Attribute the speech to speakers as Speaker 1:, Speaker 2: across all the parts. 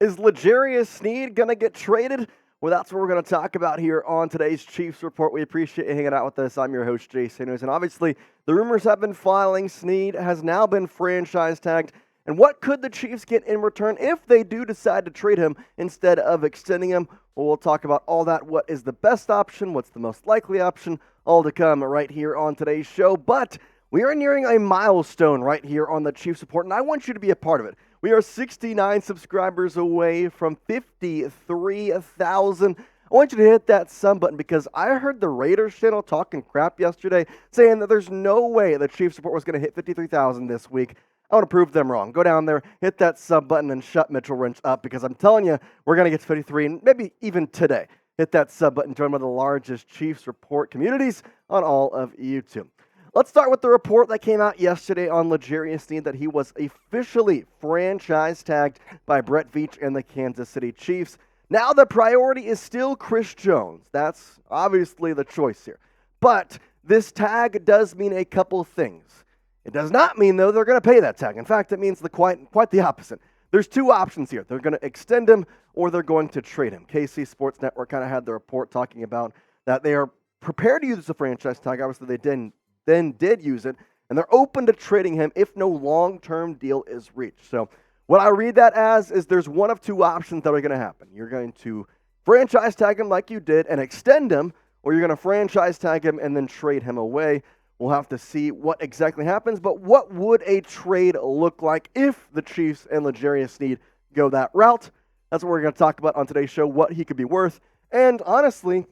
Speaker 1: Is L'Jarius Sneed going to get traded? Well, that's what we're going to talk about here on today's Chiefs Report. We appreciate you hanging out with us. I'm your host, Jason News. And obviously, the rumors have been filing. Sneed has now been franchise tagged. And what could the Chiefs get in return if they do decide to trade him instead of extending him? Well, we'll talk about all that. What is the best option? What's the most likely option? All to come right here on today's show. But we are nearing a milestone right here on the Chiefs Report, and I want you to be a part of it. We are 69 subscribers away from 53,000. I want you to hit that sub button because I heard the Raiders channel talking crap yesterday saying that there's no way the Chiefs Report was going to hit 53,000 this week. I want to prove them wrong. Go down there, hit that sub button, and shut Mitchell Wrench up because I'm telling you, we're going to get to 53, and maybe even today. Hit that sub button, join one of the largest Chiefs Report communities on all of YouTube. Let's start with the report that came out yesterday on L'Jarius Sneed that he was officially franchise tagged by Brett Veach and the Kansas City Chiefs. Now the priority is still Chris Jones. That's obviously the choice here. But this tag does mean a couple things. It does not mean, though, they're going to pay that tag. In fact, it means quite the opposite. There's two options here. They're going to extend him or they're going to trade him. KC Sports Network kind of had the report talking about that they are prepared to use the franchise tag. Obviously, they did use it, and they're open to trading him if no long-term deal is reached. So what I read that as is there's one of two options that are going to happen. You're going to franchise tag him like you did and extend him, or you're going to franchise tag him and then trade him away. We'll have to see what exactly happens, but what would a trade look like if the Chiefs and L'Jarius Sneed go that route? That's what we're going to talk about on today's show, what he could be worth, and honestly,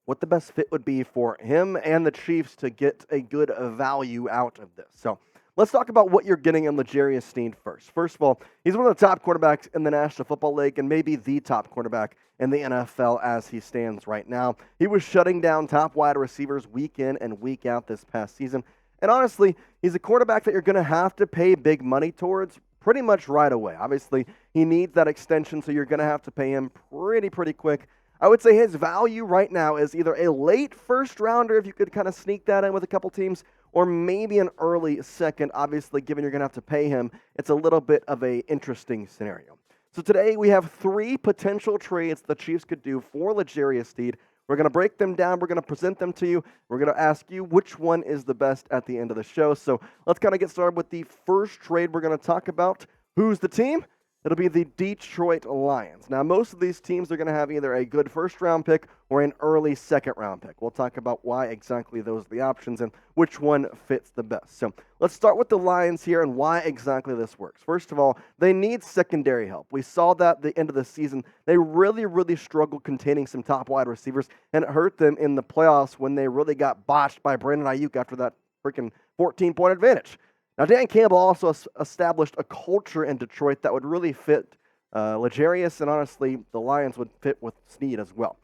Speaker 1: what the best fit would be for him and the Chiefs to get a good value out of this. So let's talk about what you're getting in L'Jarius Sneed first. First of all, he's one of the top quarterbacks in the National Football League and maybe the top quarterback in the NFL as he stands right now. He was shutting down top wide receivers week in and week out this past season. And honestly, he's a quarterback that you're going to have to pay big money towards pretty much right away. Obviously, he needs that extension, so you're going to have to pay him pretty quick. I would say his value right now is either a late first rounder, if you could kind of sneak that in with a couple teams, or maybe an early second. Obviously, given you're going to have to pay him, it's a little bit of an interesting scenario. So today we have three potential trades the Chiefs could do for L'Jarius Sneed. We're going to break them down. We're going to present them to you. We're going to ask you which one is the best at the end of the show. So let's kind of get started with the first trade we're going to talk about. Who's the team? It'll be the Detroit Lions. Now, most of these teams are going to have either a good first-round pick or an early second-round pick. We'll talk about why exactly those are the options and which one fits the best. So let's start with the Lions here and why exactly this works. First of all, they need secondary help. We saw that at the end of the season. They really struggled containing some top wide receivers, and it hurt them in the playoffs when they really got botched by Brandon Ayuk after that freaking 14-point advantage. Now, Dan Campbell also established a culture in Detroit that would really fit L'Jarius, and honestly, the Lions would fit with Sneed as well.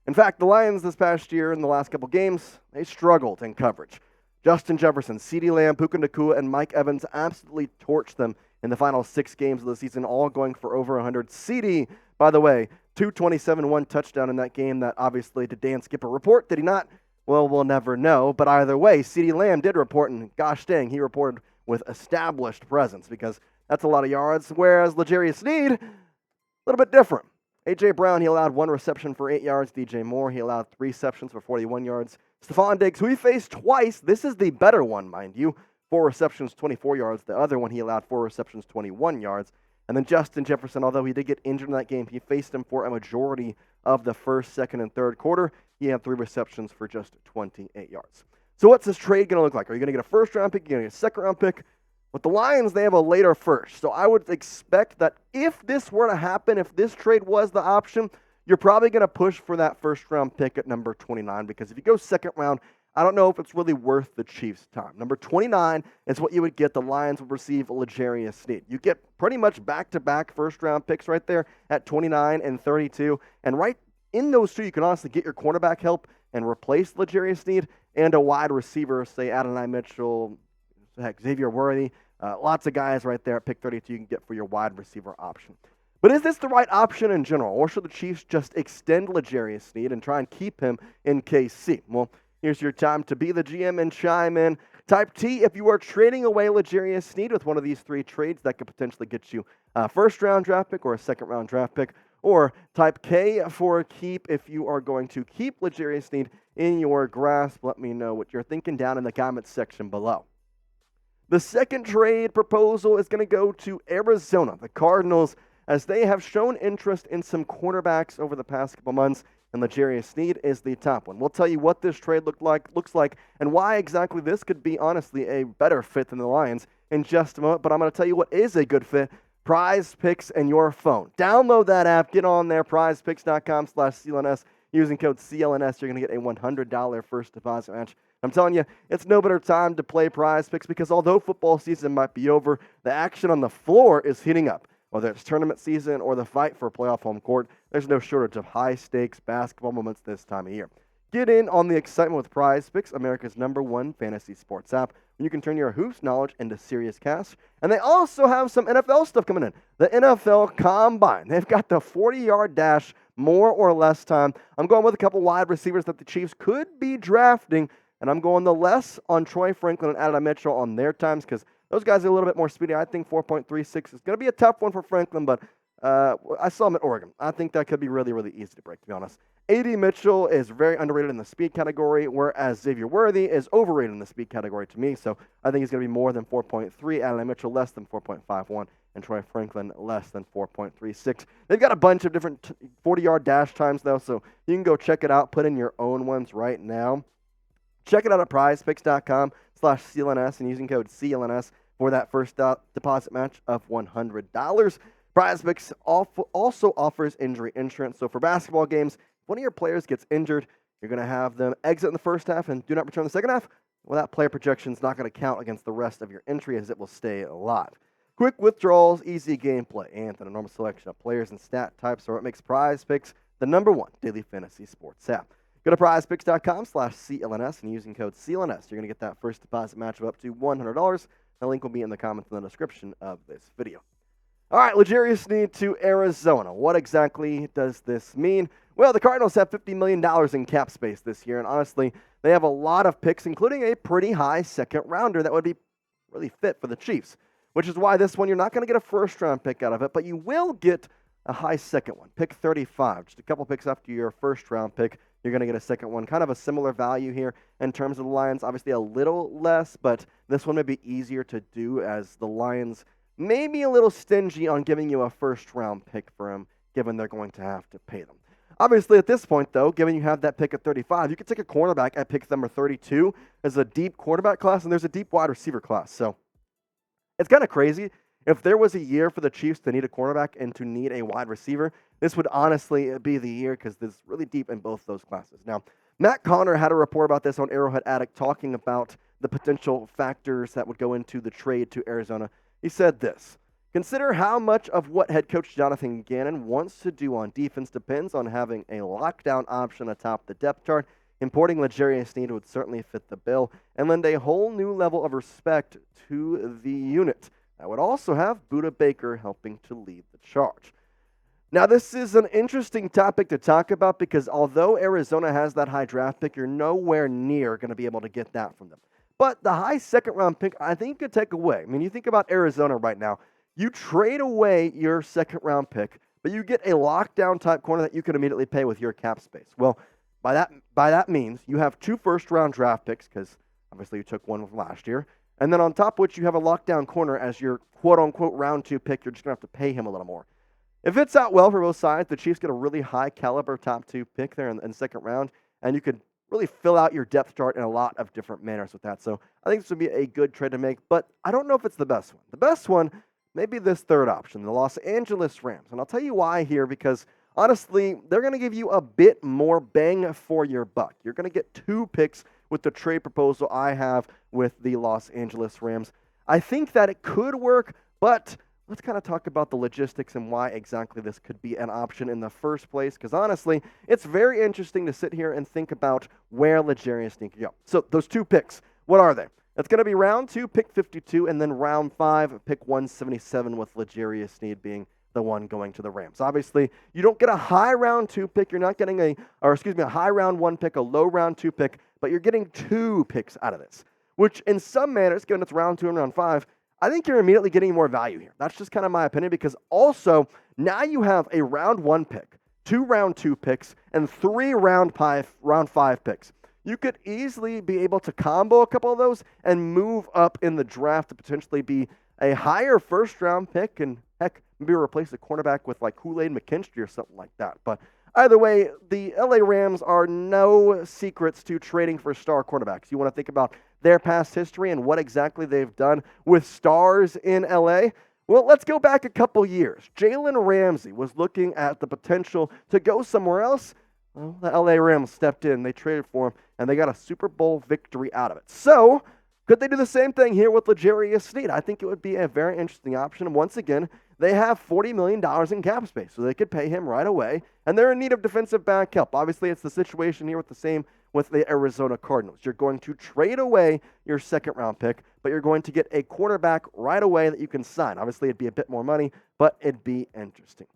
Speaker 1: In fact, the Lions this past year, in the last couple games, they struggled in coverage. Justin Jefferson, CeeDee Lamb, Puka Nacua, and Mike Evans absolutely torched them in the final 6 games of the season, all going for over 100. CeeDee, by the way, 227, 1 touchdown in that game. That obviously, did Dan skip a report? Did he not? Well, we'll never know. But either way, CeeDee Lamb did report, and gosh dang, he reported with established presence because that's a lot of yards, whereas L'Jarius Sneed, a little bit different. A.J. Brown, he allowed 1 reception for 8 yards. DJ Moore, he allowed 3 receptions for 41 yards. Stephon Diggs, who he faced twice, this is the better one, mind you, 4 receptions, 24 yards. The other one, he allowed 4 receptions, 21 yards. And then Justin Jefferson, although he did get injured in that game, he faced him for a majority of the first, second, and third quarter. He had 3 receptions for just 28 yards. So what's this trade going to look like? Are you going to get a first-round pick? Are you going to get a second-round pick? With the Lions, they have a later first. So I would expect that if this were to happen, if this trade was the option, you're probably going to push for that first-round pick at number 29 because if you go second round, I don't know if it's really worth the Chiefs' time. Number 29 is what you would get. The Lions would receive L'Jarius Sneed. You get pretty much back-to-back first-round picks right there at 29 and 32. And right in those two, you can honestly get your cornerback help and replace L'Jarius Sneed and a wide receiver, say Adonai Mitchell, Xavier Worthy. Lots of guys right there at pick 32 you can get for your wide receiver option. But is this the right option in general, or should the Chiefs just extend L'Jarius Sneed and try and keep him in KC? Well, here's your time to be the GM and chime in. Type T if you are trading away L'Jarius Sneed with one of these 3 trades that could potentially get you a first-round draft pick or a second-round draft pick. Or type K for keep if you are going to keep L'Jarius Sneed in your grasp. Let me know what you're thinking down in the comments section below. The second trade proposal is going to go to Arizona, the Cardinals, as they have shown interest in some cornerbacks over the past couple months, and L'Jarius Sneed is the top one. We'll tell you what this trade looks like and why exactly this could be, honestly, a better fit than the Lions in just a moment, but I'm going to tell you what is a good fit. Prize Picks in your phone. Download that app. Get on there, prizepicks.com/CLNS. Using code CLNS, you're going to get a $100 first deposit match. I'm telling you, it's no better time to play Prize Picks because although football season might be over, the action on the floor is heating up. Whether it's tournament season or the fight for a playoff home court, there's no shortage of high-stakes basketball moments this time of year. Get in on the excitement with Prize Picks, America's #1 fantasy sports app, when you can turn your hoops knowledge into serious cash. And they also have some NFL stuff coming in. The NFL Combine. They've got the 40-yard dash, more or less time. I'm going with a couple wide receivers that the Chiefs could be drafting, and I'm going the less on Troy Franklin and Adonai Mitchell on their times because those guys are a little bit more speedy. I think 4.36 is going to be a tough one for Franklin, but I saw him at Oregon. I think that could be really, really easy to break, to be honest. A.D. Mitchell is very underrated in the speed category, whereas Xavier Worthy is overrated in the speed category to me. So I think he's going to be more than 4.3, Adonai Mitchell less than 4.51, and Troy Franklin less than 4.36. They've got a bunch of different 40-yard dash times, though, so you can go check it out. Put in your own ones right now. Check it out at prizepicks.com/CLNS and using code CLNS for that first deposit match of $100. Prize Picks also offers injury insurance. So for basketball games, if one of your players gets injured, you're going to have them exit in the first half and do not return in the second half. Well, that player projection is not going to count against the rest of your entry as it will stay alive. Quick withdrawals, easy gameplay, and an enormous selection of players and stat types are what makes Prize Picks the #1 daily fantasy sports app. Go to prizepicks.com/CLNS and using code CLNS, you're going to get that first deposit match of up to $100. The link will be in the comments in the description of this video. All right, L'Jarius Sneed to Arizona. What exactly does this mean? Well, the Cardinals have $50 million in cap space this year, and honestly, they have a lot of picks, including a pretty high second rounder that would be really fit for the Chiefs, which is why this one you're not going to get a first-round pick out of it, but you will get a high second one, pick 35. Just a couple picks after your first-round pick, you're going to get a second one. Kind of a similar value here in terms of the Lions. Obviously a little less, but this one may be easier to do as the Lions may be a little stingy on giving you a first-round pick for him, given they're going to have to pay them. Obviously, at this point, though, given you have that pick at 35, you could take a cornerback at pick number 32. There's a deep quarterback class, and there's a deep wide receiver class. So it's kind of crazy. If there was a year for the Chiefs to need a cornerback and to need a wide receiver, this would honestly be the year because this is really deep in both those classes. Now, Matt Connor had a report about this on Arrowhead Addict talking about the potential factors that would go into the trade to Arizona. He said this: consider how much of what head coach Jonathan Gannon wants to do on defense depends on having a lockdown option atop the depth chart. Importing L'Jarius Sneed would certainly fit the bill and lend a whole new level of respect to the unit. That would also have Budda Baker helping to lead the charge. Now, this is an interesting topic to talk about because although Arizona has that high draft pick, you're nowhere near going to be able to get that from them. But the high second-round pick, I think you could take away. I mean, you think about Arizona right now. You trade away your second-round pick, but you get a lockdown-type corner that you can immediately pay with your cap space. Well, by that means you have 2 first-round draft picks because obviously you took one from last year. And then on top of which, you have a lockdown corner as your quote-unquote round 2 pick. You're just going to have to pay him a little more. If it's out well for both sides, the Chiefs get a really high-caliber top 2 pick there in the second round, and you could really fill out your depth chart in a lot of different manners with that. So I think this would be a good trade to make, but I don't know if it's the best one. The best one may be this third option, the Los Angeles Rams. And I'll tell you why here, because honestly, they're going to give you a bit more bang for your buck. You're going to get 2 picks with the trade proposal I have with the Los Angeles Rams. I think that it could work, but let's kind of talk about the logistics and why exactly this could be an option in the first place, because honestly, it's very interesting to sit here and think about where L'Jarius Sneed could go. So those 2 picks, what are they? It's going to be round 2, pick 52, and then round 5, pick 177 with L'Jarius Sneed being the one going to the Rams. Obviously, you don't get a high round 2 pick. You're not getting a high round 1 pick, a low round 2 pick, but you're getting 2 picks out of this, which in some manners, given it's round 2 and round 5, I think you're immediately getting more value here. That's just kind of my opinion, because also now you have a round 1 pick, 2 round 2 picks, and 3 round 5 picks. You could easily be able to combo a couple of those and move up in the draft to potentially be a higher first-round pick, and heck, maybe replace a cornerback with like Kool-Aid McKinstry or something like that. But either way, the LA Rams are no secrets to trading for star quarterbacks. You want to think about their past history and what exactly they've done with stars in LA? Well, let's go back a couple years. Jalen Ramsey was looking at the potential to go somewhere else. Well, the LA Rams stepped in, they traded for him, and they got a Super Bowl victory out of it. So, could they do the same thing here with L'Jarius Sneed? I think it would be a very interesting option. And once again, they have $40 million in cap space, so they could pay him right away. And they're in need of defensive back help. Obviously, it's the situation here with the same with the Arizona Cardinals. You're going to trade away your second-round pick, but you're going to get a quarterback right away that you can sign. Obviously, it'd be a bit more money, but it'd be interesting.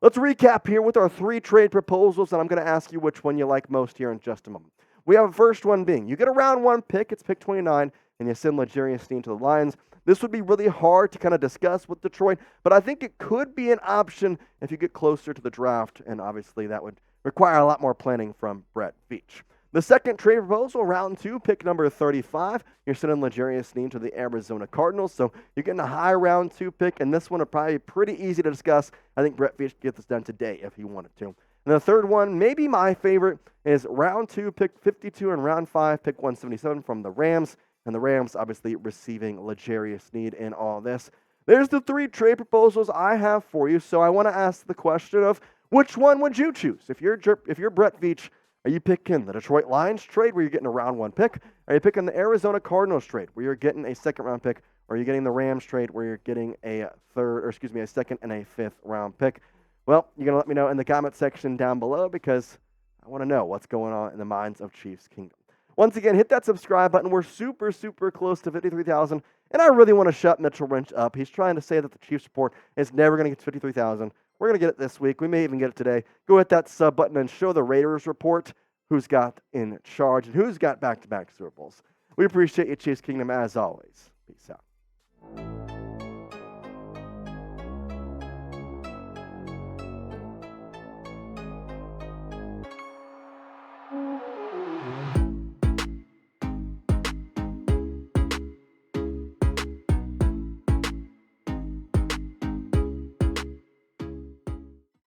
Speaker 1: Let's recap here with our 3 trade proposals, and I'm going to ask you which one you like most here in just a moment. We have the first one being, you get a round 1 pick, it's pick 29, and you send L'Jarius Sneed to the Lions. This would be really hard to kind of discuss with Detroit, but I think it could be an option if you get closer to the draft, and obviously that would require a lot more planning from Brett Veach. The second trade proposal, round 2, pick number 35. You're sending L'Jarius Sneed to the Arizona Cardinals, so you're getting a high round 2 pick, and this one would probably be pretty easy to discuss. I think Brett Veach could get this done today if he wanted to. And the third one, maybe my favorite, is round 2, pick 52, and round 5, pick 177 from the Rams. And the Rams obviously receiving L'Jarius Sneed in all this. There's the 3 trade proposals I have for you. So I want to ask the question of which one would you choose? If you're Brett Veach, are you picking the Detroit Lions trade where you're getting a round 1 pick? Are you picking the Arizona Cardinals trade where you're getting a second-round pick? Or are you getting the Rams trade where you're getting a second and a 5th round pick? Well, you're going to let me know in the comment section down below, because I want to know what's going on in the minds of Chiefs Kingdom. Once again, hit that subscribe button. We're super, super close to 53,000, and I really want to shut Mitchell Wrench up. He's trying to say that the Chiefs support is never going to get to 53,000. We're going to get it this week. We may even get it today. Go hit that sub button and show the Raiders report who's got in charge and who's got back-to-back Super Bowls. We appreciate you, Chiefs Kingdom, as always. Peace out.